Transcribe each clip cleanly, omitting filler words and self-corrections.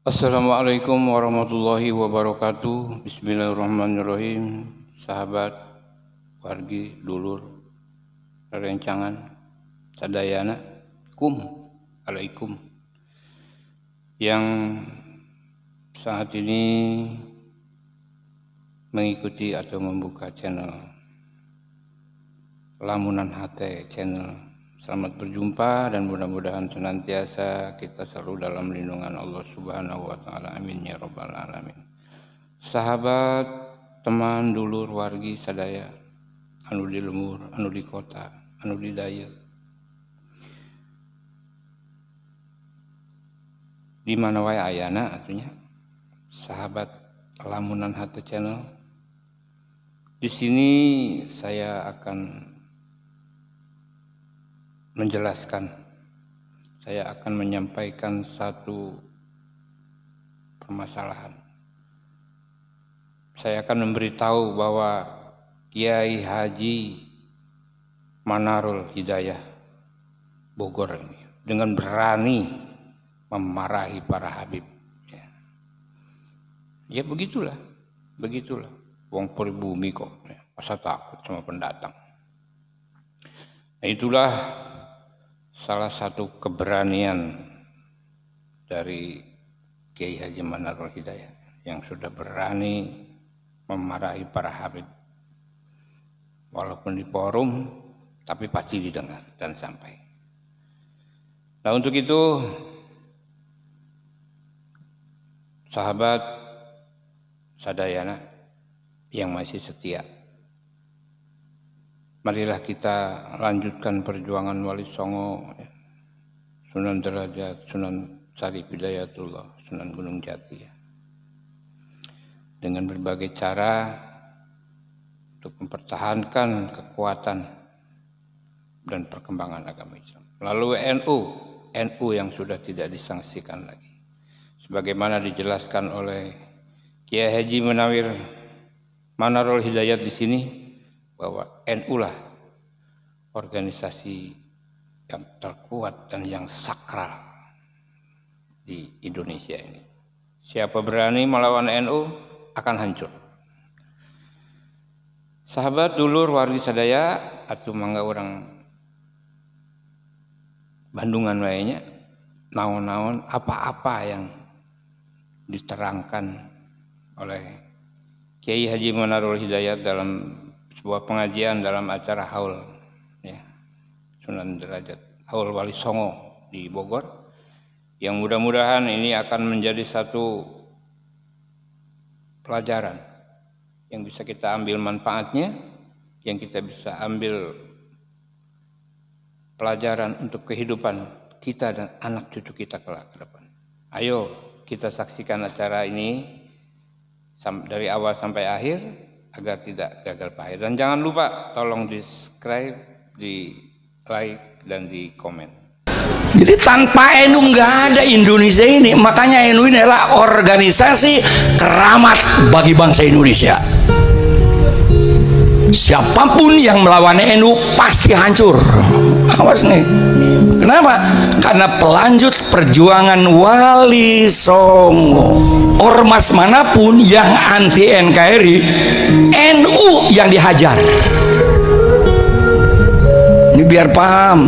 Assalamualaikum warahmatullahi wabarakatuh. Bismillahirrahmanirrahim. Sahabat, wargi, dulur, rerencangan, sadayana, alaikum. Yang saat ini mengikuti atau membuka channel Lamunan Hate channel. Selamat berjumpa dan mudah-mudahan senantiasa kita selalu dalam lindungan Allah Subhanahu wa taala. Amin ya rabbal alamin. Sahabat, teman, dulur, wargi, sadaya, anu di lemur, anu di kota, anu di daya. Di mana wae ayana atunya. Sahabat Lamunan Hate channel. Di sini saya akan menjelaskan, saya akan menyampaikan satu permasalahan. Saya akan memberitahu bahwa Kiai Haji Manarul Hidayah Bogor ini dengan berani memarahi para habib. Ya begitulah. Wong pribumi kok, masa takut sama pendatang. Nah, itulah salah satu keberanian dari Kiai Haji Manarul Hidayah yang sudah berani memarahi para habib, walaupun di forum tapi pasti didengar dan sampai. Nah, untuk itu sahabat sadayana yang masih setia, marilah kita lanjutkan perjuangan Wali Songo, Sunan Derajat, Sunan Syarif Hidayatullah, Sunan Gunung Jati, dengan berbagai cara untuk mempertahankan kekuatan dan perkembangan agama Islam melalui NU yang sudah tidak disangsikan lagi, sebagaimana dijelaskan oleh Kiai Haji Manarul Hidayat di sini, bahwa NU lah organisasi yang terkuat dan yang sakral di Indonesia ini. Siapa berani melawan NU akan hancur. Sahabat, dulur, wargi sadaya, atuh mangga orang Bandungan lainnya, naon-naon apa-apa yang diterangkan oleh Kiai Haji Manarul Hidayat dalam sebuah pengajian dalam acara haul Sunan Derajat, haul Wali Songo di Bogor, yang mudah-mudahan ini akan menjadi satu pelajaran yang bisa kita ambil manfaatnya, yang kita bisa ambil pelajaran untuk kehidupan kita dan anak cucu kita kelak ke depan. Ayo kita saksikan acara ini dari awal sampai akhir agar tidak gagal pahit. Dan jangan lupa tolong di subscribe, di like, dan di komen. Jadi tanpa NU nggak ada Indonesia ini. Makanya NU ini adalah organisasi keramat bagi bangsa Indonesia. Siapapun yang melawan NU pasti hancur. Awas nih. Kenapa? Karena pelanjut perjuangan Wali Songo. Ormas manapun yang anti NKRI, NU yang dihajar. Ini biar paham.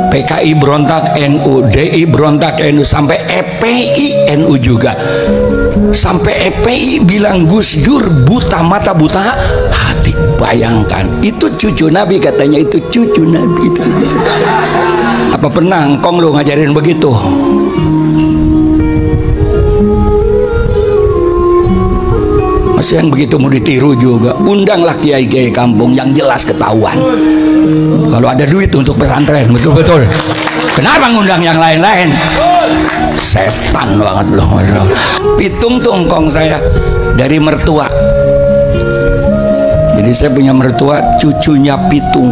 PKI berontak NU, DI berontak NU, sampai EPI NU juga. Sampai EPI bilang Gus Dur buta mata buta hati. Bayangkan, itu cucu Nabi, katanya itu cucu Nabi. Apa pernah engkong lu ngajarin begitu? Masih yang begitu mau ditiru juga. Undanglah kiai-kiai kampung yang jelas ketahuan. Kalau ada duit untuk pesantren, betul-betul. Kenapa ngundang yang lain-lain? Setan banget loh. Pitung tuh engkong saya dari mertua. Jadi saya punya mertua, cucunya pitung.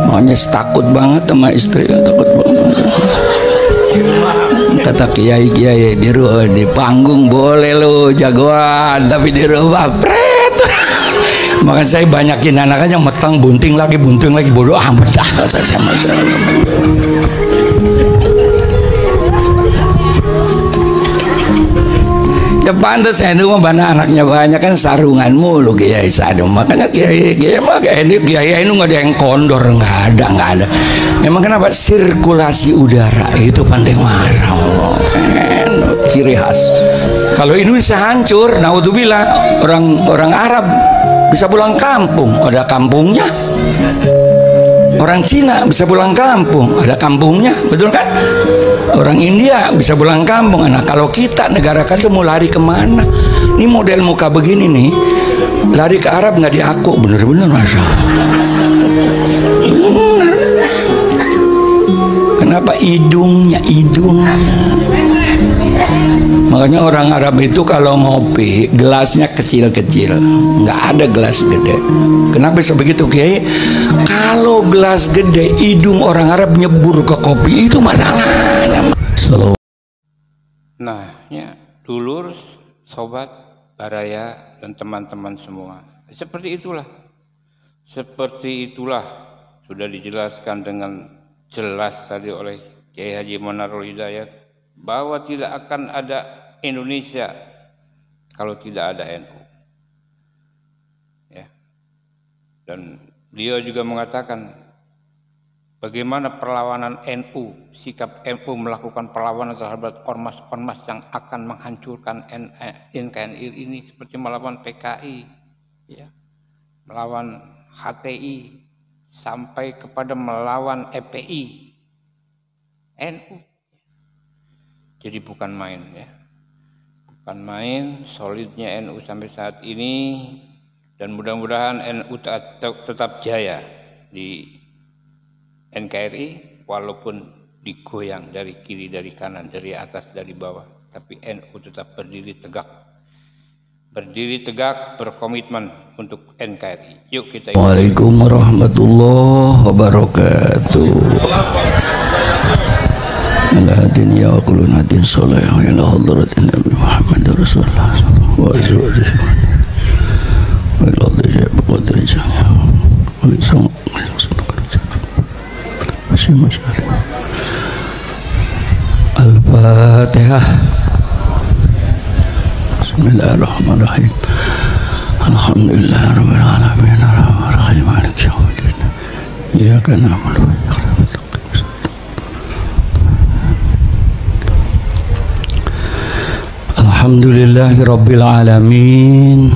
Makanya takut banget sama istri, takut banget. Kata kiai-kiai di panggung boleh lo jagoan, tapi di rumah pret. Maka saya banyakin anak aja metang, bunting lagi bodoh amat dah kata sama saya. Ya pantas NU mah mana anaknya banyak kan sarungan mulu Kiai Sadung. Makanya Kiai mah Kiai NU nggak ada yang kondor, nggak ada. Emang kenapa? Sirkulasi udara itu penting marah. Ciri khas. Kalau Indonesia hancur, naudzubillah, orang Arab bisa pulang kampung, ada kampungnya. Orang Cina bisa pulang kampung, ada kampungnya, betul kan? Orang India bisa pulang kampung. Nah, kalau kita negara kaca mau lari kemana? Ini model muka begini nih, lari ke Arab nggak diaku, bener-bener masa. Kenapa hidungnya? Makanya orang Arab itu kalau ngopi gelasnya kecil-kecil, nggak ada gelas gede. Kenapa bisa begitu Kiai? Kalau gelas gede, hidung orang Arab nyebur ke kopi, itu masalahnya. Nah, ya, dulur, sobat, baraya, dan teman-teman semua. Seperti itulah sudah dijelaskan dengan jelas tadi oleh Kiai Haji Manarul Hidayat bahwa tidak akan ada Indonesia kalau tidak ada NU. Ya. Dan beliau juga mengatakan bagaimana perlawanan NU, sikap NU melakukan perlawanan terhadap ormas-ormas yang akan menghancurkan NKRI ini seperti melawan PKI, ya, melawan HTI, sampai kepada melawan EPI, NU. Jadi bukan main, ya. Bukan main solidnya NU sampai saat ini, dan mudah-mudahan NU tetap jaya di NKRI walaupun digoyang dari kiri, dari kanan, dari atas, dari bawah, tapi NU tetap berdiri tegak, berkomitmen untuk NKRI. Yuk kita. Waalaikumsalam warahmatullahi wabarakatuh. Al-Hadin ya kulun hadin soleh ila hadratin Nabi Muhammad Rasulullah wa azwajihi wa ila dhajjal biqadri jami'a wa lisam Al-Fatihah. Bismillahirrahmanirrahim. Alhamdulillahirabbil alamin arrahmanirrahim maliki yaumiddin. Iyyaka na'budu wa iyyaka nasta'in. Alhamdulillahirabbil alamin.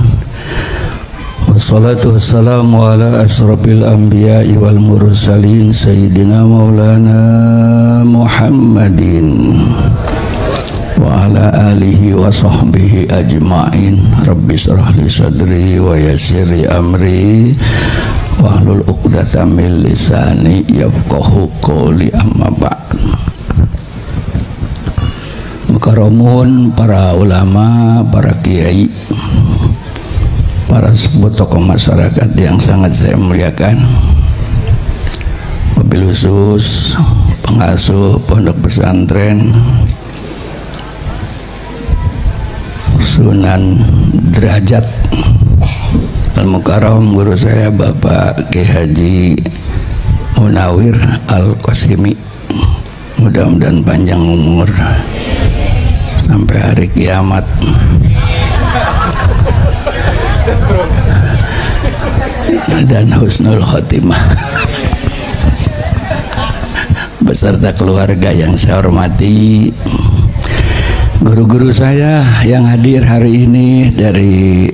Wassalatu wassalamu ala asrafil anbiya'i wal mursalin sayyidina maulana Muhammadin wa ala alihi wa sahbihi ajma'in. Rabbi shrah li sadri wa yassir li amri wahlul 'uqdatam min lisani yafqahu qawli, amma ba'd. Mukarramun para ulama, para kiai, para sepuh tokoh masyarakat yang sangat saya muliakan, wabil khusus pengasuh pondok pesantren Sunan Derajat Al-Mukarram, guru saya Bapak Kiai Haji Munawir Al-Qasimi, mudah-mudahan panjang umur sampai hari kiamat. Dan husnul khotimah beserta keluarga yang saya hormati, guru-guru saya yang hadir hari ini dari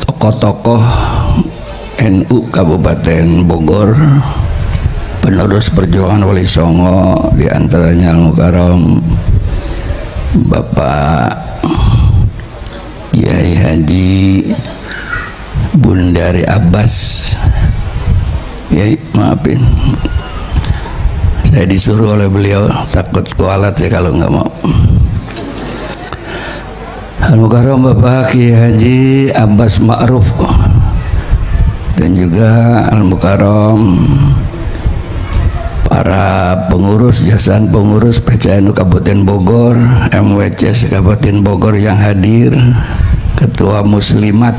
tokoh-tokoh NU Kabupaten Bogor, penerus perjuangan Wali Songo, diantaranya Al-Mukarram Bapak Kiai Haji Bundari Abbas. Ya, maafin, saya disuruh oleh beliau, takut kualat ya kalau nggak mau. Al-Mukarram Bapak Kiai Haji Abbas Ma'ruf, dan juga Al-Mukarram para pengurus, jasan pengurus PCNU Kabupaten Bogor, MWC Kabupaten Bogor yang hadir, Ketua Muslimat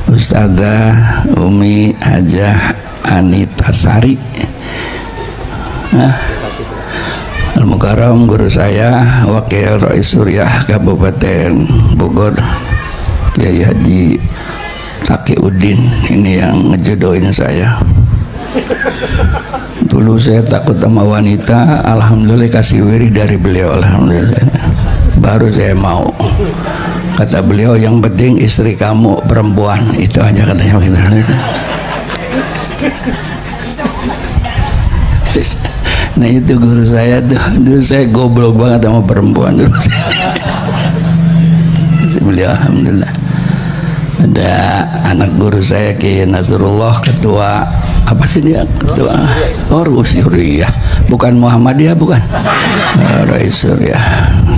Ustadzah Umi Hajah Anita Sari, Al-Mukarram guru saya, Wakil Rais Suriah Kabupaten Bogor, Kiai Haji Taqiuddin, ini yang ngejodohin saya. Dulu saya takut sama wanita, alhamdulillah kasih wirid dari beliau, alhamdulillah. Baru saya mau. Kata beliau, yang penting istri kamu perempuan, itu aja katanya gitu. Nah itu guru saya tuh, dulu saya goblok banget sama perempuan dulu. Beliau alhamdulillah. Ada anak guru saya Ki Nasrullah, ketua apa sih dia, ketua Suriah, bukan Muhammadiyah, bukan, Rais Suriah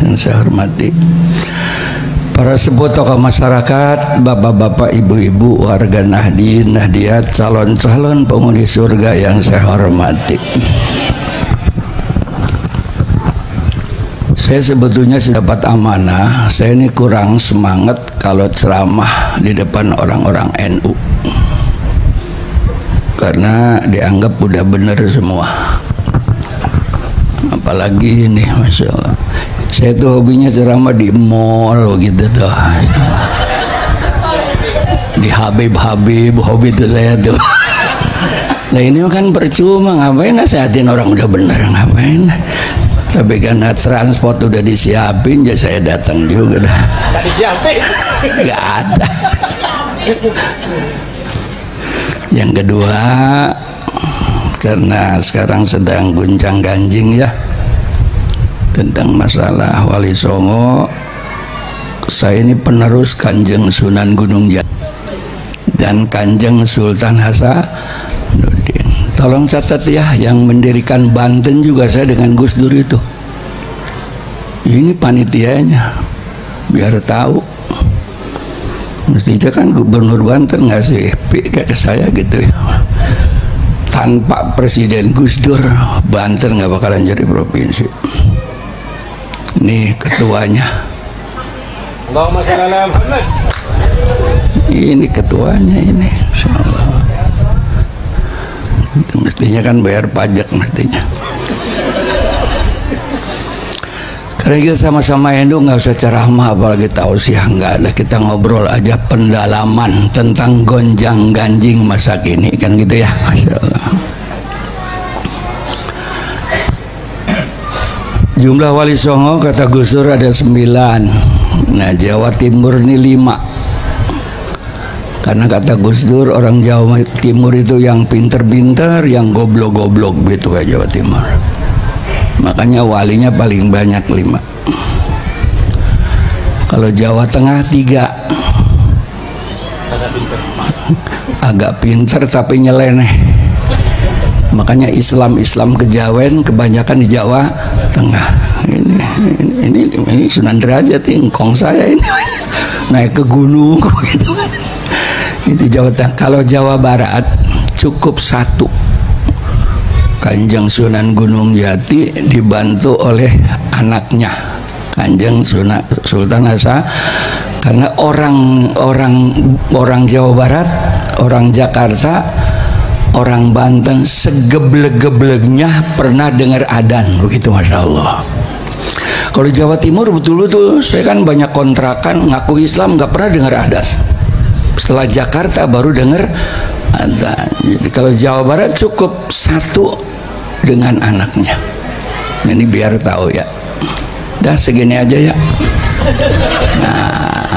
yang saya hormati. Para sepuh tokoh masyarakat, bapak-bapak, ibu-ibu, warga Nahdien, Nahdiat, calon-calon penghuni surga yang saya hormati. Saya sebetulnya sudah dapat amanah, saya ini kurang semangat kalau ceramah di depan orang-orang NU. Karena dianggap udah bener semua. Apalagi ini, Masya Allah. Saya tuh hobinya ceramah di mall gitu tuh. Di Habib, hobi itu saya tuh. Nah ini kan percuma, ngapain nasihatin orang udah bener, ngapain. Tapi karena transport udah disiapin, ya saya datang juga dah. Gak disiapin? Gak ada. Yang kedua, karena sekarang sedang guncang ganjing ya tentang masalah Wali Songo, saya ini penerus Kanjeng Sunan Gunung Jati dan Kanjeng Sultan Hasanuddin. Tolong catat ya, yang mendirikan Banten juga saya dengan Gus Dur itu. Ini panitianya, biar tahu. Mestinya kan Gubernur Banten ngasih kayak ke saya gitu ya. Tanpa Presiden Gus Dur, Banten nggak bakalan jadi provinsi. Ini ketuanya. Allahumma shalli ala Muhammad. Ini ketuanya ini, insyaallah. Mestinya kan bayar pajak mestinya. Karena kita sama-sama NU nggak usah ceramah apalagi tausiah, nggak ada, kita ngobrol aja pendalaman tentang gonjang ganjing masa kini kan gitu ya, Masya Allah. Jumlah Wali Songo kata Gus Dur ada 9. Nah Jawa Timur ini 5. Karena kata Gus Dur orang Jawa Timur itu yang pinter-pinter, yang goblok-goblok gitu kayak Jawa Timur. Makanya walinya paling banyak 5. Kalau Jawa Tengah 3. Agak pinter tapi nyeleneh. Makanya Islam kejawen kebanyakan di Jawa Tengah. Ini Sunan Derajat, ingkong saya ini naik ke gunung gitu. Itu Jawa Tengah. Kalau Jawa Barat cukup 1. Kanjeng Sunan Gunung Jati dibantu oleh anaknya Kanjeng Sultan Hasanuddin. Karena orang Jawa Barat, orang Jakarta, orang Banten segeblek-gebleknya pernah dengar adzan begitu, Masya Allah. Kalau Jawa Timur betul-betul saya kan banyak kontrakan ngaku Islam nggak pernah dengar adzan. Setelah Jakarta baru dengar adzan. Jadi kalau Jawa Barat cukup 1 dengan anaknya. Ini biar tahu ya. Dah segini aja ya. Nah,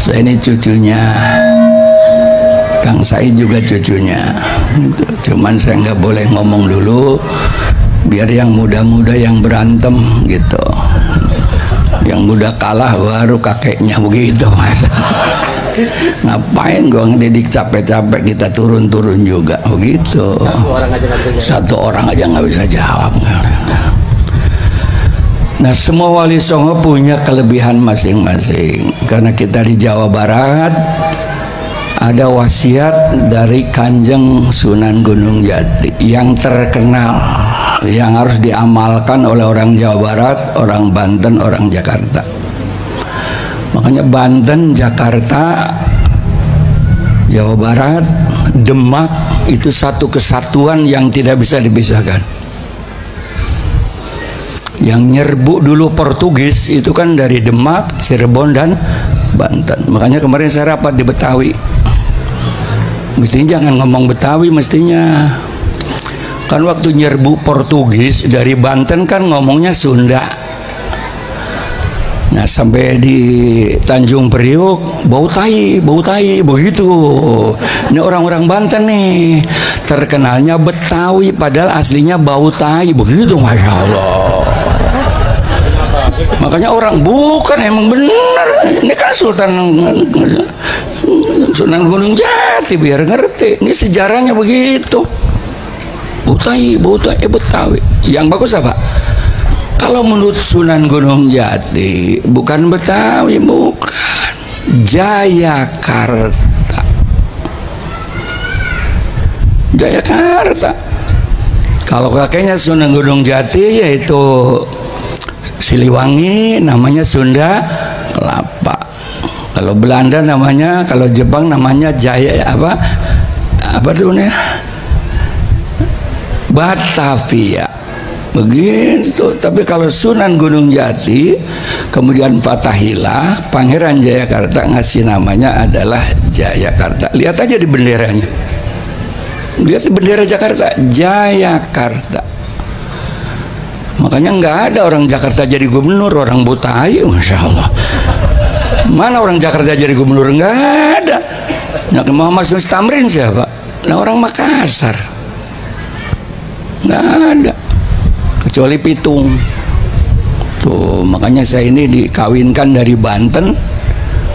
saya ini cucunya Kang Said, juga cucunya. Cuman saya nggak boleh ngomong dulu, biar yang muda-muda yang berantem gitu. Yang muda kalah baru kakeknya begitu, Mas. Ngapain gua ngedidik capek-capek, kita turun-turun juga begitu. Satu orang aja nggak bisa jawab. Nah semua Wali Songo punya kelebihan masing-masing. Karena kita di Jawa Barat ada wasiat dari Kanjeng Sunan Gunung Jati yang terkenal, yang harus diamalkan oleh orang Jawa Barat, orang Banten, orang Jakarta. Makanya Banten, Jakarta, Jawa Barat, Demak itu satu kesatuan yang tidak bisa dipisahkan. Yang nyerbu dulu Portugis itu kan dari Demak, Cirebon, dan Banten. Makanya kemarin saya rapat di Betawi. Mestinya jangan ngomong Betawi, mestinya. Kan waktu nyerbu Portugis dari Banten kan ngomongnya Sunda. Nah sampai di Tanjung Priok bau tai begitu. Ini orang-orang Banten nih, terkenalnya Betawi padahal aslinya bau tai begitu, masya Allah. Makanya orang bukan, emang benar. Ini kan Sunan Gunung Jati, biar ngerti. Ini sejarahnya begitu. Betawi Betawi. Yang bagus apa? Kalau menurut Sunan Gunung Jati bukan Betawi, bukan, Jayakarta. Jayakarta. Kalau kakeknya Sunan Gunung Jati yaitu Siliwangi, namanya Sunda Kelapa. Kalau Belanda namanya, kalau Jepang namanya Jaya apa tuh nih? Batavia. Begitu. Tapi kalau Sunan Gunung Jati kemudian Fathahillah, Pangeran Jayakarta ngasih namanya adalah Jayakarta. Lihat aja di benderanya. Lihat di bendera Jakarta, Jayakarta. Makanya nggak ada orang Jakarta jadi gubernur, orang Betawi, masya Allah. Mana orang Jakarta jadi gubernur? Nggak ada. Nah, Muhammad Yunus Tamrin siapa? Nah, orang Makassar. Nggak ada. Kecuali Pitung. Tuh, makanya saya ini dikawinkan dari Banten.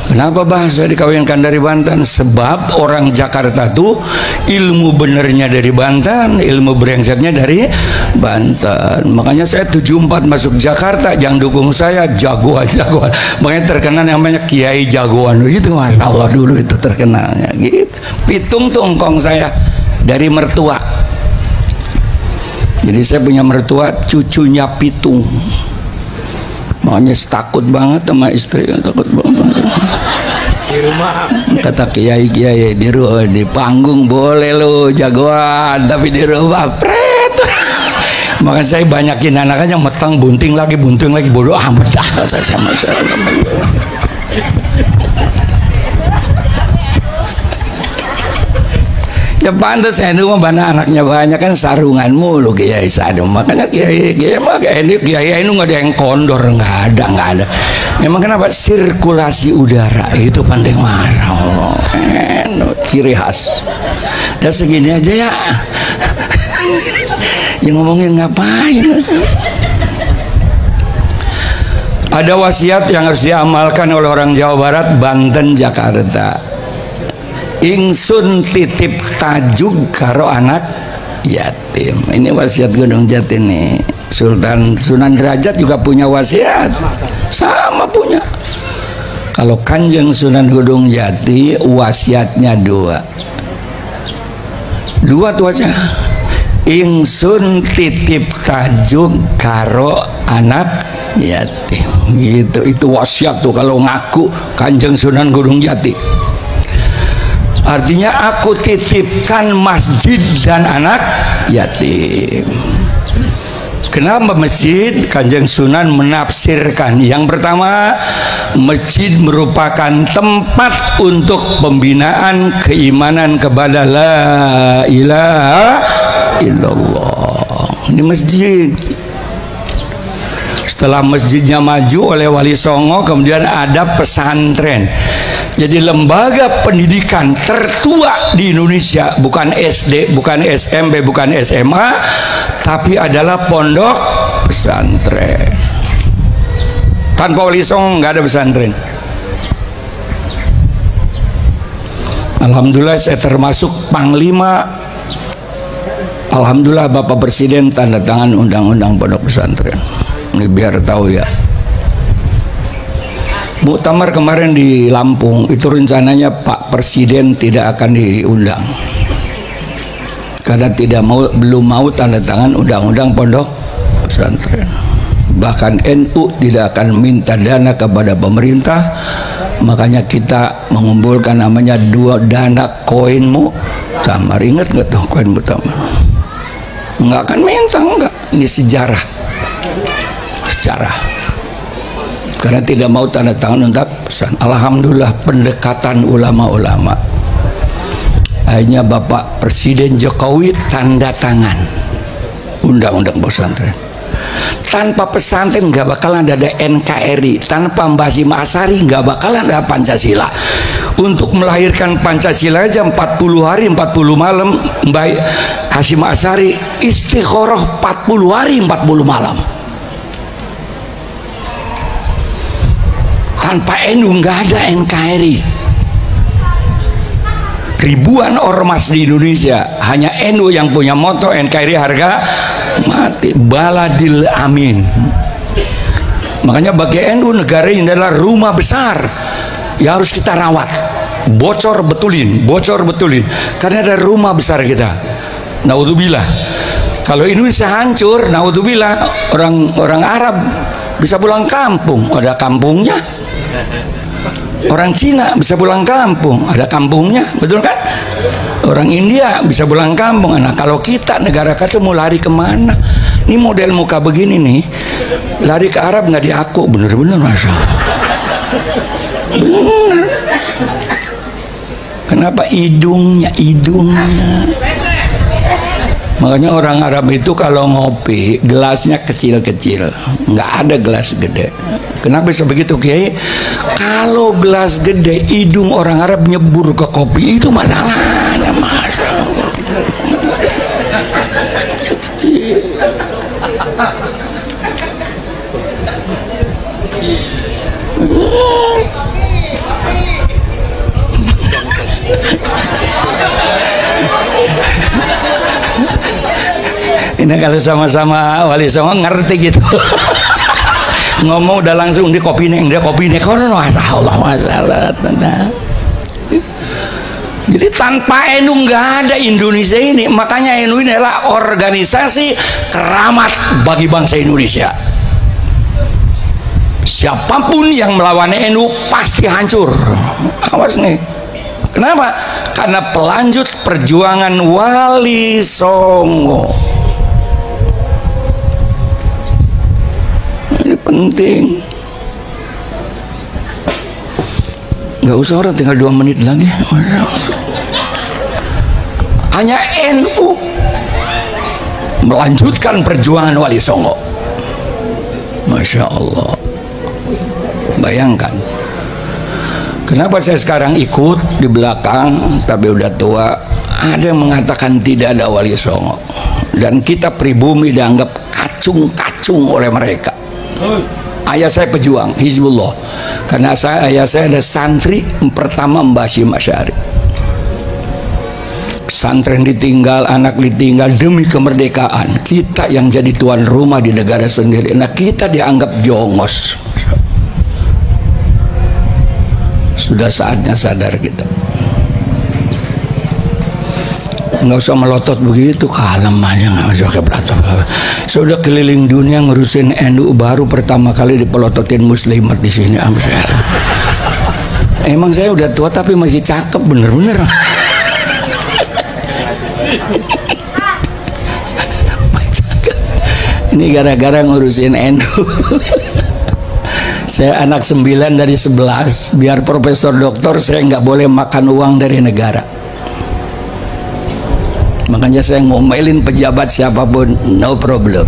Kenapa bahasa dikawinkan dari Banten? Sebab orang Jakarta tuh ilmu benernya dari Banten, ilmu brengseknya dari Banten. Makanya saya 74 masuk Jakarta, yang dukung saya jagoan. Makanya terkenal namanya Kiai Jagoan gitu, Mas. Allah dulu itu terkenalnya gitu. Pitung tuh engkong saya dari mertua. Jadi saya punya mertua cucunya Pitung. Makanya takut banget sama istri, takut banget. Di rumah. Kata kiai di panggung boleh lo jagoan, tapi di rumah pret. Maka saya banyakin anak aja, metang bunting lagi bodoh amat sama saya. Ya pantas Enu mah mana anaknya banyak kan sarungan mulu Kiai Sadum. Makanya Kiai mah Kiai Enu nggak ada yang kondor, nggak ada. Memang kenapa? Sirkulasi udara itu penting banget. Oh, ciri khas. Dan segini aja ya. Yang ngomongin ngapain? Ada wasiat yang harus diamalkan oleh orang Jawa Barat, Banten, Jakarta. Ingsun titip tajuk karo anak yatim. Ini wasiat Gunung Jati nih. Sunan Derajat juga punya wasiat, sama punya. Kalau Kanjeng Sunan Gunung Jati wasiatnya dua tuh aja. Ingsun titip tajuk karo anak yatim. Gitu, itu wasiat tuh kalau ngaku Kanjeng Sunan Gunung Jati. Artinya aku titipkan masjid dan anak yatim. Kenapa masjid? Kanjeng Sunan menafsirkan. Yang pertama, masjid merupakan tempat untuk pembinaan keimanan kepada la ilaha illallah. Ini masjid. Setelah masjidnya maju oleh Wali Songo, kemudian ada pesantren. Jadi lembaga pendidikan tertua di Indonesia bukan SD, bukan SMP, bukan SMA, tapi adalah pondok pesantren. Tanpa Wali Songo nggak ada pesantren. Alhamdulillah saya termasuk panglima. Alhamdulillah Bapak Presiden tanda tangan undang-undang pondok pesantren. Ini biar tahu ya. Muktamar kemarin di Lampung itu rencananya Pak Presiden tidak akan diundang karena belum mau tanda tangan undang-undang pondok pesantren. Bahkan NU tidak akan minta dana kepada pemerintah. Makanya kita mengumpulkan namanya dana koin muktamar. Ingat nggak tuh koin muktamar? Nggak akan minta, enggak. Ini sejarah. sejarah karena tidak mau tanda tangan untuk pesan. Alhamdulillah pendekatan ulama-ulama, akhirnya Bapak Presiden Jokowi tanda tangan undang-undang pesantren. Tanpa pesantren nggak bakalan ada NKRI, tanpa Mbah Hasyim Asy'ari nggak bakalan ada Pancasila. Untuk melahirkan Pancasila aja 40 hari 40 malam Mbah Hasyim Asy'ari istikharah 40 hari 40 malam. Tanpa NU nggak ada NKRI. Ribuan ormas di Indonesia, hanya NU yang punya moto NKRI harga mati, baladil amin. Makanya bagi NU negara ini adalah rumah besar yang harus kita rawat, bocor betulin karena ada rumah besar kita. Naudzubillah, kalau Indonesia hancur, naudzubillah, orang Arab bisa pulang kampung, ada kampungnya. Orang Cina bisa pulang kampung, ada kampungnya, betul kan? Orang India bisa pulang kampung. Nah, kalau kita negara kecil mau lari kemana? Ini model muka begini nih, lari ke Arab nggak diaku, bener-bener masa. Bener. Kenapa hidungnya? Makanya orang Arab itu kalau ngopi gelasnya kecil-kecil, nggak ada gelas gede. Kenapa bisa begitu, Kiai? Kalau gelas gede, hidung orang Arab nyebur ke kopi, itu masalahnya, masa. Kecil-kecil. Ini kalau sama-sama Wali Songo ngerti gitu. Ngomong udah langsung di kopi nih, kono masalah. Jadi tanpa NU nggak ada Indonesia ini. Makanya NU ini adalah organisasi keramat bagi bangsa Indonesia. Siapapun yang melawan NU pasti hancur. Awas nih. Kenapa? Karena pelanjut perjuangan Wali Songo. Ini penting. Nggak usah orang, tinggal 2 menit lagi. Hanya NU melanjutkan perjuangan Wali Songo. Masya Allah. Bayangkan. Kenapa saya sekarang ikut di belakang, tapi udah tua. Ada yang mengatakan tidak ada Wali Songo, dan kita pribumi dianggap kacung-kacung oleh mereka. Ayah saya pejuang Hizbullah, karena ayah saya ada santri pertama Mbah Hasyim Asy'ari. Pesantren ditinggal, anak ditinggal demi kemerdekaan. Kita yang jadi tuan rumah di negara sendiri. Nah, kita dianggap jongos. Sudah saatnya sadar kita. Nggak usah melotot begitu, kalem aja, nggak usah kayak beratot. Sudah keliling dunia ngurusin NU, baru pertama kali dipelototin muslimat di sini. Emang saya udah tua tapi masih cakep, bener-bener. Ini gara-gara ngurusin NU. Saya anak 9 dari 11, biar profesor doktor saya nggak boleh makan uang dari negara. Makanya saya ngomelin pejabat siapapun, no problem.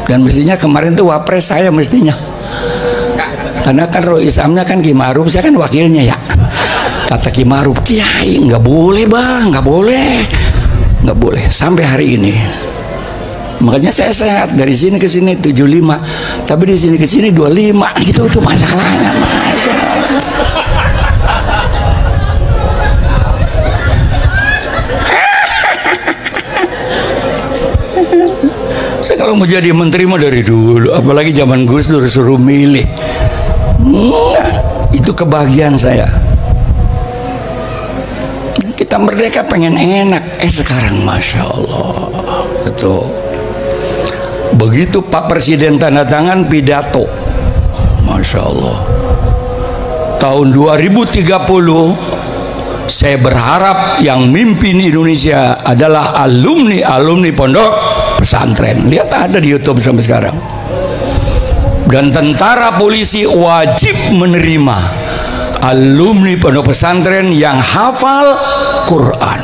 Dan mestinya kemarin tuh wapres saya mestinya. Karena kan roh Islamnya kan Ki Ma'ruf, saya kan wakilnya ya. Kata Ki Ma'ruf, Kiai nggak boleh bang, nggak boleh sampai hari ini. Makanya saya sehat, dari sini ke sini 75, tapi di sini ke sini 25, gitu tuh masalahnya. Saya kalau mau jadi menteri mah dari dulu, apalagi zaman Gus Dur suruh milih. Itu kebahagiaan saya. Kita merdeka pengen enak, sekarang Masya Allah. Betul. Begitu Pak Presiden tanda tangan pidato, Masya Allah, tahun 2030 saya berharap yang mimpin Indonesia adalah alumni pondok pesantren. Lihat ada di YouTube sampai sekarang. dan tentara polisi wajib menerima alumni pondok pesantren yang hafal Quran.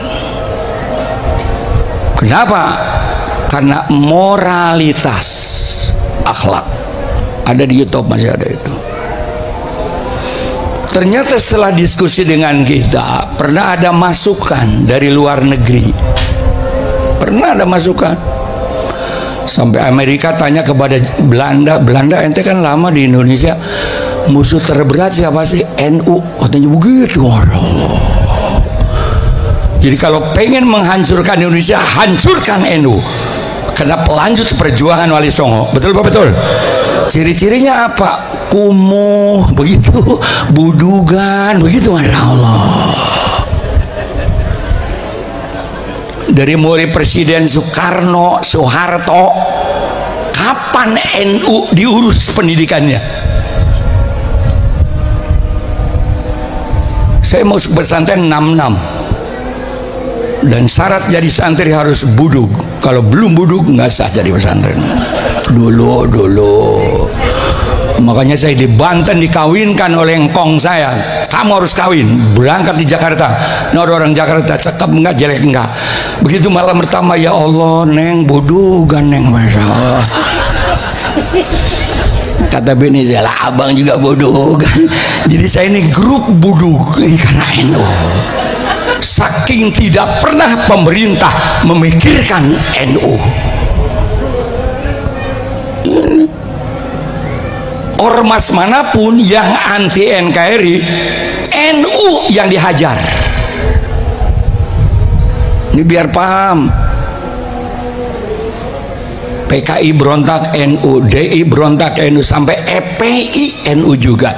Kenapa? Karena moralitas, akhlak. Ada di YouTube, masih ada itu. Ternyata setelah diskusi dengan kita, pernah ada masukan dari luar negeri. Pernah ada masukan. Sampai Amerika tanya kepada Belanda, Belanda ente kan lama di Indonesia, musuh terberat siapa sih? NU. Katanya begitu. Allah. Jadi kalau pengen menghancurkan Indonesia, hancurkan NU. Karena pelanjut perjuangan Wali Songo. Betul Pak? Betul. Ciri-cirinya apa? Kumuh, begitu, budugan, begitu. Masya Allah. Dari mulai Presiden Soekarno, Soeharto, kapan NU diurus pendidikannya? Saya mau pesantren 66, dan syarat jadi santri harus budug. Kalau belum budug nggak sah jadi pesantren. Dulu. Makanya saya di Banten dikawinkan oleh engkong saya. Kamu harus kawin. Berangkat di Jakarta. Nah, orang Jakarta cakep enggak, jelek enggak. Begitu malam pertama, ya Allah, neng budugan neng, masya Allah. Kata bini saya, lah abang juga budugan. Jadi saya ini grup budug karena NU. Saking tidak pernah pemerintah memikirkan NU. Ormas manapun yang anti NKRI, NU yang dihajar. Ini biar paham. PKI berontak NU, DI berontak NU, sampai EPI NU juga.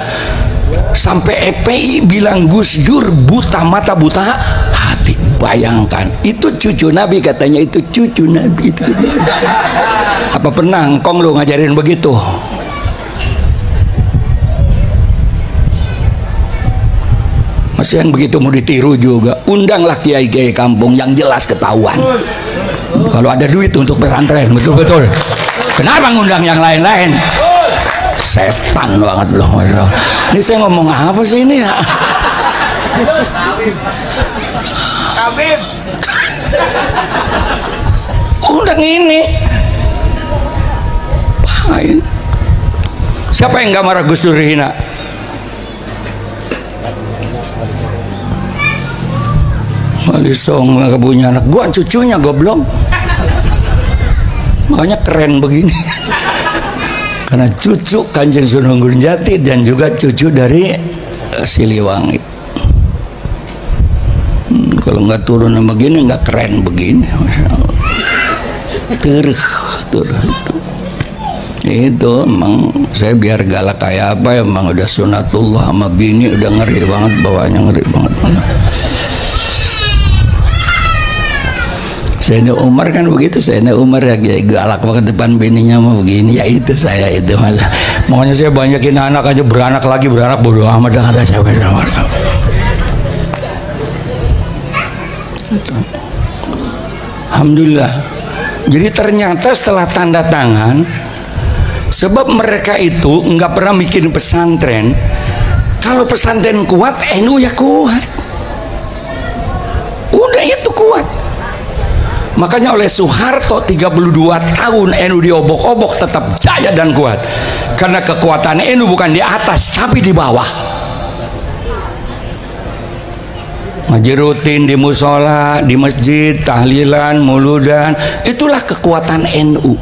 Sampai EPI bilang Gus Dur buta mata buta hati. Bayangkan, itu cucu Nabi, katanya itu cucu Nabi itu. Apa pernah engkong lu ngajarin begitu? Masih yang begitu mau ditiru juga. Undanglah kiai-kiai kampung yang jelas ketahuan. Kalau ada duit untuk pesantren, betul-betul. Kenapa ngundang yang lain-lain? Setan banget loh. Ini saya ngomong apa sih ini ya? Habib. Undang ini. Pahin. Siapa yang gak marah Gus Dur hina? Wali Songo nggak punya anak, gua cucunya goblok. Makanya keren begini. Karena cucu Kanjeng Sunan Gunung Jati dan juga cucu dari Siliwangi. Kalau nggak turun begini nggak keren begini, masya Allah. Itu emang saya biar galak kayak apa ya, emang udah sunatullah sama bini, udah ngeri banget bawaannya, ngeri banget. Sayyidina Umar kan begitu. Sayyidina Umar ya galak banget depan bininya mau begini. Ya itu saya itu malah. Makanya saya banyakin anak aja, beranak lagi beranak, bodoh amat dah kata saya. Alhamdulillah. Jadi ternyata setelah tanda tangan, sebab mereka itu nggak pernah bikin pesantren. Kalau pesantren kuat, NU ya kuat. Udah itu kuat. Makanya oleh Soeharto 32 tahun NU diobok-obok tetap jaya dan kuat. Karena kekuatan NU bukan di atas tapi di bawah. Ngaji rutin di musola, di masjid, tahlilan, muludan, itulah kekuatan NU.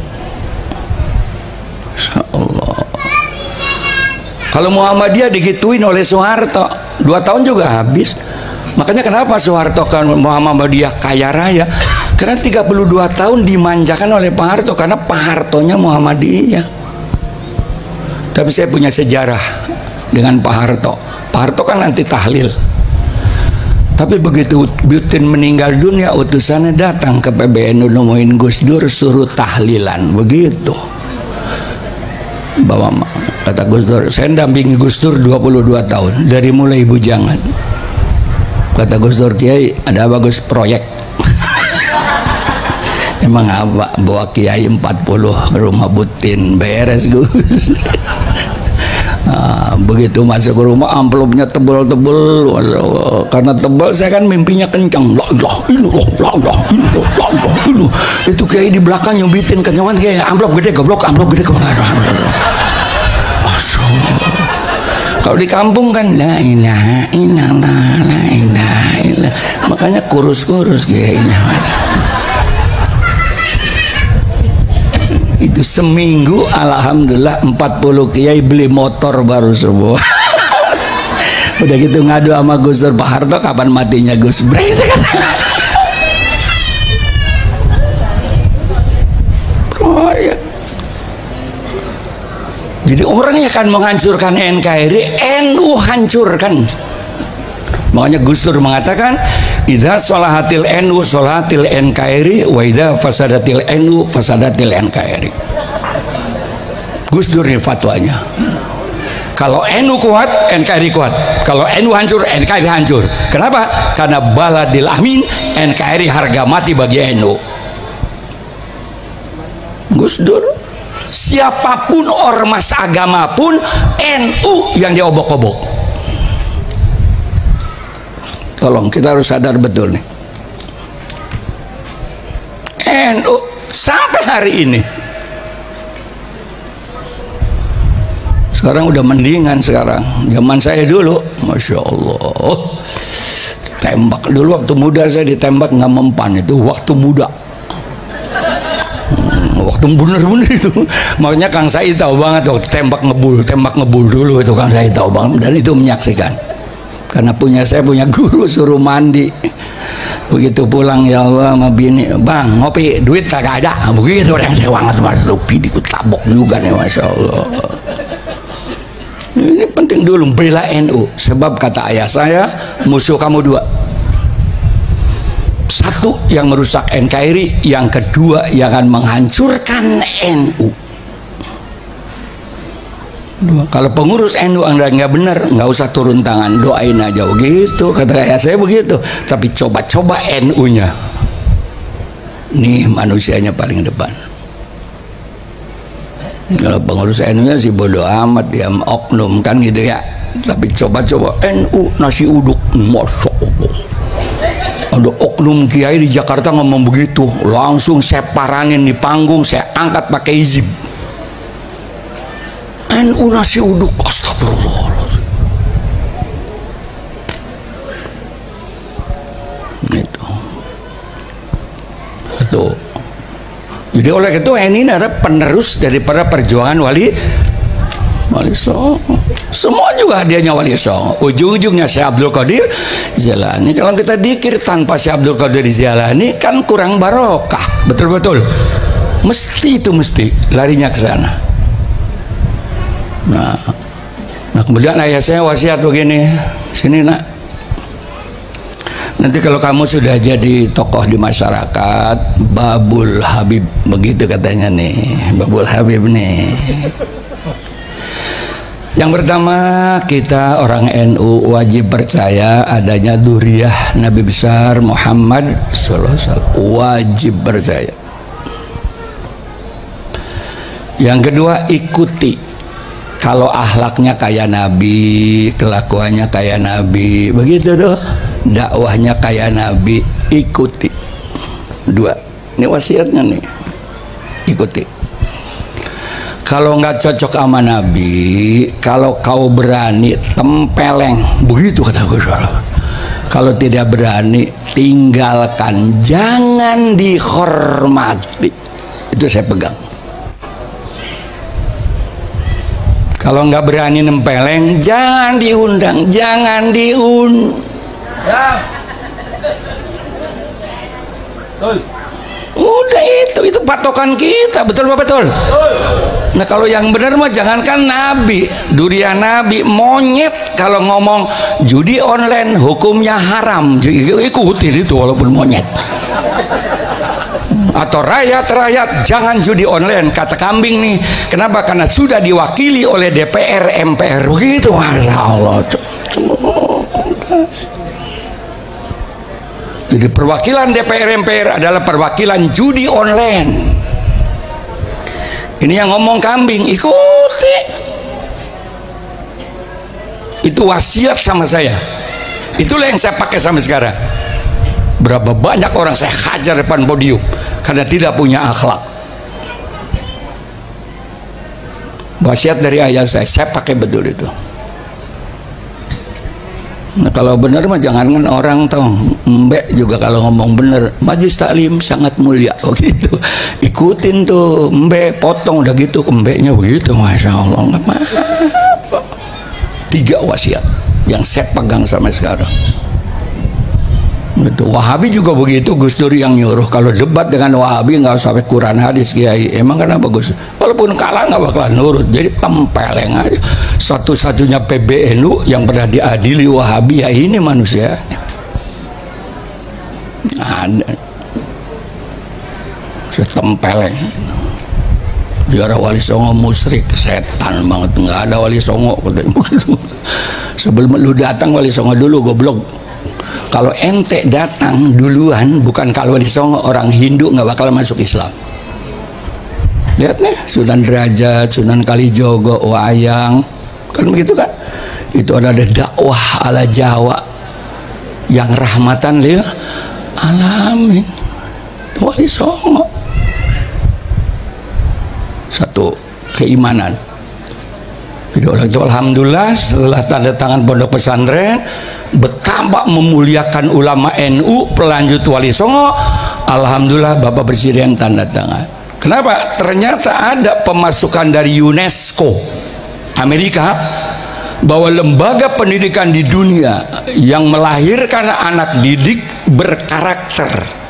Insyaallah. Kalau Muhammadiyah digituin oleh Soeharto 2 tahun juga habis. Makanya kenapa Soeharto kan Muhammadiyah kaya raya? Karena 32 tahun dimanjakan oleh Pak Harto, karena Pak Hartonya Muhammadiyah. Tapi saya punya sejarah dengan Pak Harto. Pak Harto kan anti tahlil. Tapi begitu Butin meninggal dunia, utusannya datang ke PBNU nemuin Gus Dur, suruh tahlilan. Begitu. Bawa kata Gus Dur, saya dampingi Gus Dur 22 tahun dari mulai bujangan. Kata Gus Dur, Kiai ada bagus proyek. Emang apa bawa kiai 40 rumah butin beres Gus. Nah, begitu masuk ke rumah amplopnya tebel-tebel, karena tebal saya kan mimpinya kencang. La ilaha illallah, la ilaha illallah, la ilaha illallah. Itu kiai di belakang nyubitin kencangan kayak amplop gede goblok, amplop gede goblok. Kalau di kampung kan la ilaha illallah, la ilaha illallah. Makanya kurus-kurus kiainya. Itu seminggu alhamdulillah 40 kiai beli motor baru semua. Udah gitu ngadu sama Gus Dur, Pak Harto kapan matinya Gus? Brengsek. Proyek. Jadi orang yang akan menghancurkan NKRI, NU hancurkan. Makanya Gus Dur mengatakan, idza sholahatil NU sholahatil NKRI wa idza fasadatil NU fasadatil NKRI. Gus Dur ini fatwanya. Kalau NU kuat, NKRI kuat. Kalau NU hancur, NKRI hancur. Kenapa? Karena baladil amin, NKRI harga mati bagi NU. Gus Dur, siapapun ormas agama pun NU yang diobok-obok. Tolong kita harus sadar betul nih. NU sampai hari ini. Sekarang udah mendingan sekarang. Zaman saya dulu, masya Allah, tembak dulu waktu muda saya ditembak nggak mempan itu waktu muda. Waktu bener-bener itu. Makanya Kang Said tahu banget waktu tembak ngebul dulu itu Kang Said tahu banget dan itu menyaksikan. Karena saya punya guru suruh mandi, begitu pulang ya Allah sama bini, bang ngopi duit kagak ada, begitu yang saya banget mas rupi dikutabok juga nih masya Allah. Ini penting dulu bela NU, sebab kata ayah saya musuh kamu dua, satu yang merusak NKRI, yang kedua yang akan menghancurkan NU. Kalau pengurus NU Anda nggak benar, nggak usah turun tangan, doain aja begitu kata ayah saya begitu. Tapi coba-coba NU-nya, nih manusianya paling depan. Kalau pengurus NU-nya sih bodoh amat, dia oknum kan gitu ya. Tapi coba-coba NU nasi uduk, masya Allah. Ada oknum kiai di Jakarta ngomong begitu, langsung saya parangin di panggung, saya angkat pakai izin. NU nasi uduk, astagfirullahaladzim. Itu. Jadi oleh itu ini adalah penerus daripada perjuangan Wali Songo. Semua juga hadiahnya Wali Songo. Ujung-ujungnya Syekh Abdul Qadir Jailani. Kalau kita dikir tanpa Syekh Abdul Qadir Jailani kan kurang barokah. Betul-betul. Mesti larinya ke sana. Nah kemudian ayah saya wasiat begini, sini nak, nanti kalau kamu sudah jadi tokoh di masyarakat, Babul Habib, begitu katanya nih, Babul Habib nih. Yang pertama, kita orang NU wajib percaya adanya Duriyah Nabi besar Muhammad SAW, wajib percaya. Yang kedua, ikuti. Kalau akhlaknya kayak Nabi, kelakuannya kayak Nabi, begitu tuh, dakwahnya kayak Nabi, ikuti. Dua, ini wasiatnya nih, ikuti. Kalau nggak cocok sama Nabi, kalau kau berani tempeleng, begitu kata Gus Dur. Kalau tidak berani, tinggalkan, jangan dihormati. Itu saya pegang. Kalau nggak berani nempeleng, jangan diundang, jangan Udah itu patokan kita, betul apa betul? Nah kalau yang benar mah jangankan Nabi, Duriyah Nabi, monyet kalau ngomong judi online hukumnya haram, ikutin itu walaupun monyet. Atau rakyat jangan judi online, kata kambing nih. Kenapa? Karena sudah diwakili oleh DPR MPR begitu. Allah. Jadi perwakilan DPR MPR adalah perwakilan judi online. Ini yang ngomong kambing, ikuti. Itu wasiat sama saya. Itulah yang saya pakai sampai sekarang. Berapa banyak orang saya hajar depan podium karena tidak punya akhlak. Wasiat dari ayah saya pakai betul itu. Nah, kalau benar mah jangankan orang tahu, mbek juga kalau ngomong bener, majlis taklim sangat mulia, begitu. Ikutin tuh, mbek potong udah gitu, mbeknya begitu, masya Allah. Nggak apa-apa. 3 wasiat yang saya pegang sampai sekarang. Gitu. Wahabi juga begitu, Gus Dur yang nyuruh kalau debat dengan Wahabi nggak usah sampai Quran hadis Kiai. Emang kenapa Gus? Walaupun kalah nggak bakalan nurut, jadi tempeleng aja. Satu-satunya PBNU yang pernah diadili Wahabi ya ini manusia. Ada, tempeleng. Biara Wali Songo musyrik, setan banget, nggak ada Wali Songo. Sebelum lu datang Wali Songo dulu, goblok. Kalau ente datang duluan, bukan kalau Wali Songo, orang Hindu nggak bakal masuk Islam. Lihat nih, Sunan Derajat, Sunan Kalijogo, Wayang, kan begitu kan? Itu adalah dakwah ala Jawa yang rahmatan lil alamin. Wali Songo. Satu keimanan. Jadi orang itu alhamdulillah setelah tanda tangan pondok pesantren betapa memuliakan ulama NU pelanjut Wali Songo. Alhamdulillah Bapak Presiden tanda tangan. Kenapa? Ternyata ada pemasukan dari UNESCO Amerika bahwa lembaga pendidikan di dunia yang melahirkan anak didik berkarakter,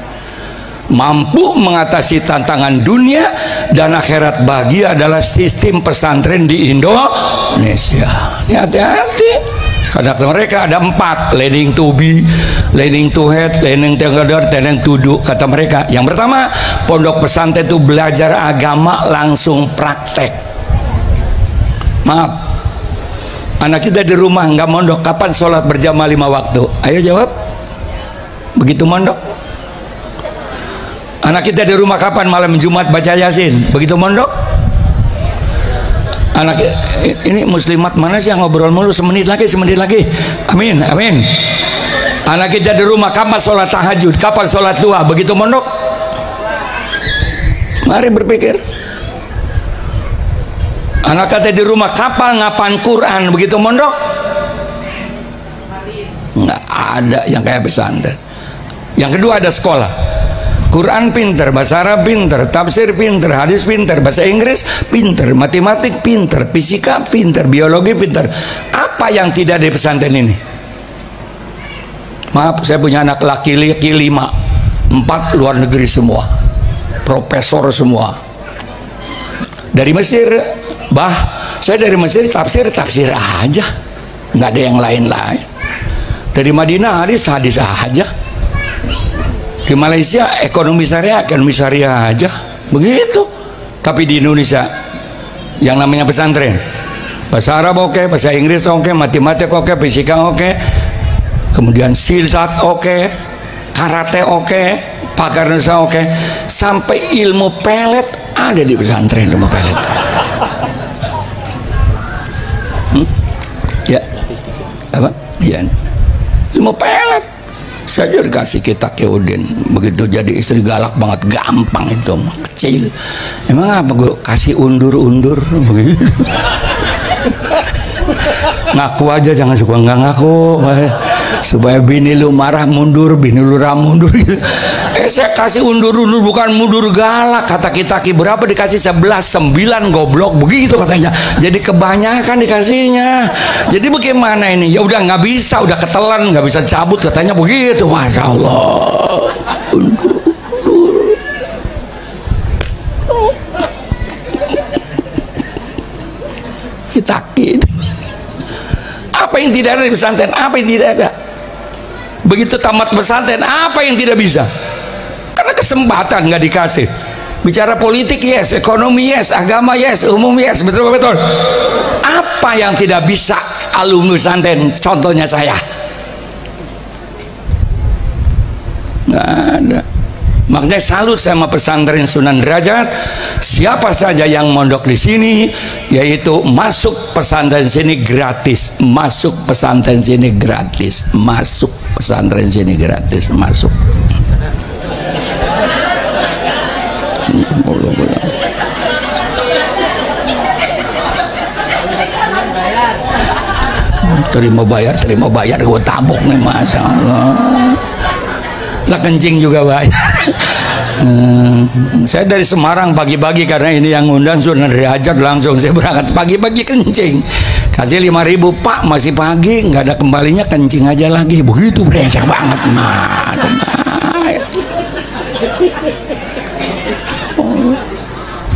mampu mengatasi tantangan dunia dan akhirat bahagia adalah sistem pesantren di Indonesia. Hati-hati, karena mereka ada 4: learning to be, learning to head, learning together, learning to do. Kata mereka, yang pertama, pondok pesantren itu belajar agama langsung praktek. Maaf, anak kita di rumah nggak mondok, kapan sholat berjamaah 5 waktu? Ayo jawab. Begitu mondok. Anak kita di rumah kapan malam Jumat baca Yasin? Begitu mondok. Anak ini muslimat mana sih yang ngobrol mulu, semenit lagi. Amin, amin. Anak kita di rumah kapan sholat tahajud? Kapan sholat duha? Begitu mondok. Mari berpikir. Anak kita di rumah kapan ngapaan Quran? Begitu mondok. Nggak ada yang kayak pesantren. Yang kedua ada sekolah. Quran pinter, bahasa Arab pinter, tafsir pinter, hadis pinter, bahasa Inggris pinter, matematik pinter, fisika pinter, biologi pinter. Apa yang tidak di pesantren ini? Maaf, saya punya anak laki-laki 5, 4 luar negeri semua, profesor semua. Dari Mesir, saya dari Mesir tafsir aja, nggak ada yang lain-lain. Dari Madinah hadis aja. Di Malaysia ekonomi syariah aja begitu. Tapi di Indonesia yang namanya pesantren, bahasa Arab oke, bahasa Inggris oke, matematik oke, fisika oke, kemudian silat oke, karate oke, pagar nusa oke, sampai ilmu pelet ada di pesantren. Ilmu pelet ya apa? Ya, ilmu pelet. Saya juga dikasih kitab Udin, begitu jadi istri galak banget, gampang itu, kecil. Emang apa gue kasih undur begitu. Ngaku aja, jangan suka nggak ngaku, supaya bini lu marah mundur, bini lu mundur. Saya kasih undur bukan mundur galak. Kata kita berapa dikasih? 11, 9 goblok begitu katanya. Jadi kebanyakan dikasihnya. Jadi bagaimana ini? Ya udah nggak bisa, udah ketelan, nggak bisa cabut katanya begitu. Masya Allah. Undur. Kita apa yang tidak ada di pesantren? Apa yang tidak ada? Begitu tamat pesantren, apa yang tidak bisa? Karena kesempatan nggak dikasih. Bicara politik yes, ekonomi yes, agama yes, umum yes, betul. Apa yang tidak bisa alumni pesantren? Contohnya saya. nggak ada. Makanya salut sama pesantren Sunan Derajat. Siapa saja yang mondok di sini, yaitu masuk pesantren sini gratis, masuk pesantren sini gratis, masuk pesantren sini gratis, masuk. Terima bayar, gue tabok nih, masya Allah. Lah kencing juga bayar. Saya dari Semarang pagi-pagi, karena ini yang ngundang Sunan Derajat, langsung saya berangkat pagi-pagi kencing. Kasih 5.000, Pak, masih pagi, nggak ada kembalinya, kencing aja lagi. Begitu brengsek banget.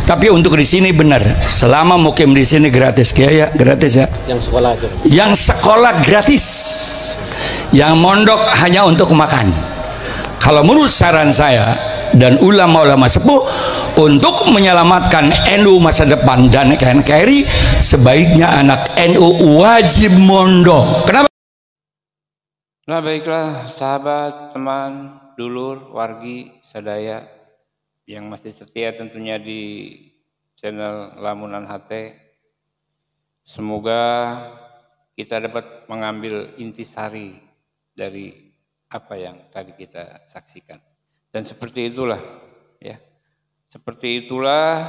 Tapi untuk di sini benar, selama mukim di sini gratis, ya gratis ya. Yang sekolah aja. Yang sekolah gratis, yang mondok hanya untuk makan. Kalau menurut saran saya dan ulama-ulama sepuh, untuk menyelamatkan NU masa depan dan NKRI, sebaiknya anak NU wajib mondok. Kenapa? Nah baiklah sahabat, teman, dulur, wargi, sadaya yang masih setia tentunya di channel Lamunan HT, semoga kita dapat mengambil intisari dari apa yang tadi kita saksikan. Dan seperti itulah ya, seperti itulah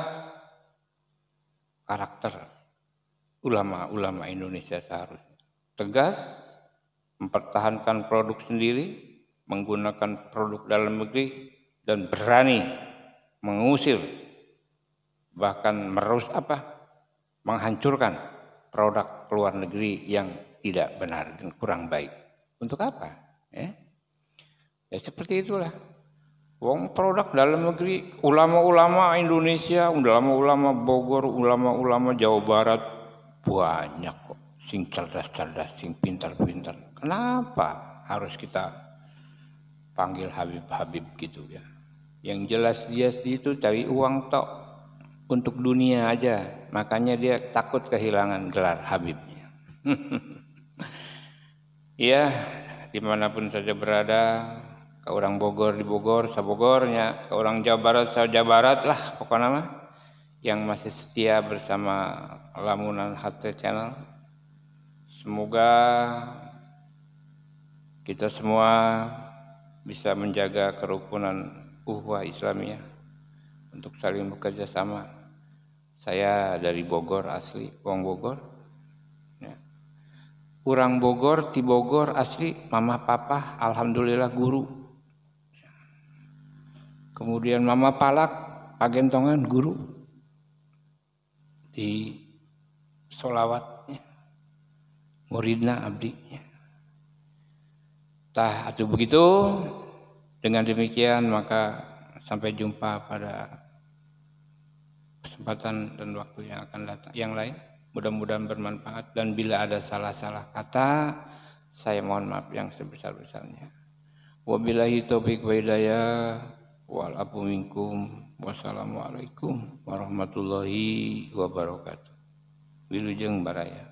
karakter ulama-ulama Indonesia seharusnya. Tegas, mempertahankan produk sendiri, menggunakan produk dalam negeri, dan berani mengusir, bahkan menghancurkan produk luar negeri yang tidak benar dan kurang baik. Untuk apa? Ya seperti itulah. Wong produk dalam negeri, ulama-ulama Indonesia, ulama-ulama Bogor, ulama-ulama Jawa Barat banyak kok, sing cerdas-cerdas, sing pintar-pintar. Kenapa harus kita panggil Habib-Habib gitu ya? Yang jelas dia itu cari uang tok untuk dunia aja, makanya dia takut kehilangan gelar Habibnya. Ya, dimanapun saja berada, ke orang Bogor di Bogor, sabogornya, ke orang Jawa Barat, Jawa Barat lah, pokoknya mah, yang masih setia bersama Lamunan HT Channel. Semoga kita semua bisa menjaga kerukunan Uhwah Islamiyah untuk saling bekerja sama. Saya dari Bogor asli, wong Bogor. Ya. Urang Bogor, di Bogor asli, mama papa alhamdulillah guru. Kemudian mama palak, agentongan guru di solawatnya, muridna abdinya. Tah atuh begitu. Dengan demikian maka sampai jumpa pada kesempatan dan waktu yang akan datang yang lain. Mudah-mudahan bermanfaat, dan bila ada salah-salah kata, saya mohon maaf yang sebesar-besarnya. Wabillahi taufiq wa hidayah wal afu minkum. Wassalamualaikum warahmatullahi wabarakatuh. Wilujeng baraya.